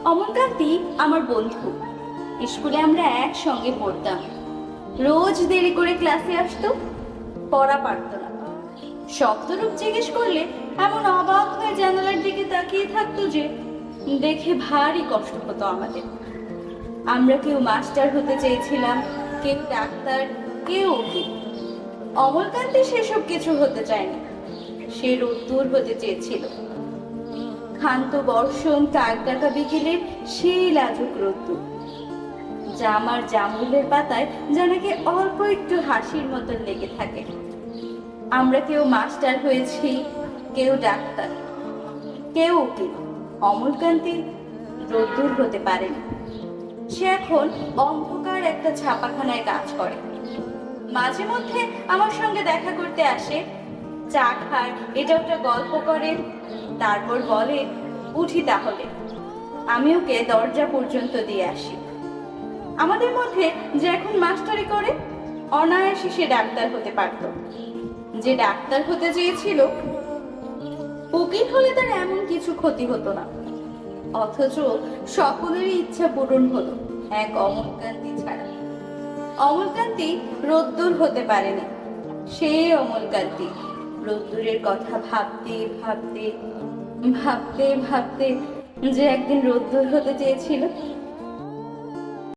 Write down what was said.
অমলকান্তি আমার বন্ধু। স্কুলে আমরা একসঙ্গে পড়তাম। রোজ দেরি করে ক্লাসে আসতো, পড়া পারতো না। শব্দরূপ জিজ্ঞেস করলে এমন অবাক হয়ে জানালার দিকে তাকিয়ে থাকতো যে দেখে ভারী কষ্ট হতো আমাদের। আমরা কেউ মাস্টার হতে চেয়েছিলাম, কেউ ডাক্তার, কেউ উকিল। অমলকান্তি সেসব কিছু হতে চায়নি, সে রোদ্দুর হতে চেয়েছিল। ক্ষান্ত বর্ষণ, কাক ডাকা বিকেলের সেই লাজুক রোদ্দুর, জামার জামুলের পাতায় জানাকে অল্প একটু হাসির মতন লেগে থাকে। আমরা কেউ মাস্টার হয়েছি, কেউ ডাক্তার, কেউ উকিল। অমলকান্তি রোদ্দুর হতে পারেনি। সে এখন অন্ধকার একটা ছাপাখানায় কাজ করে। মাঝে মধ্যে আমার সঙ্গে দেখা করতে আসে, চা খায়, এটা ওটা গল্প করে, তারপর বলে উঠি তাহলে। আমি ওকে দরজা পর্যন্ত দিয়ে আসি। আমাদের মধ্যে যে এখন মাস্টারি করে, অনায়াসে সে ডাক্তার হতে পারত। যে ডাক্তার হতে চেয়েছিল, উকিল হলে তার এমন কিছু ক্ষতি হতো না। অথচ সকলেরই ইচ্ছা পূরণ হলো, এক অমলকান্তি ছাড়া। অমলকান্তি রোদ্দুর হতে পারেনি। সে অমলকান্তি রোদ্দুরের কথা ভাবতে ভাবতে ভাবতে ভাবতে যে একদিন রোদ্দুর হতে চেয়েছিল,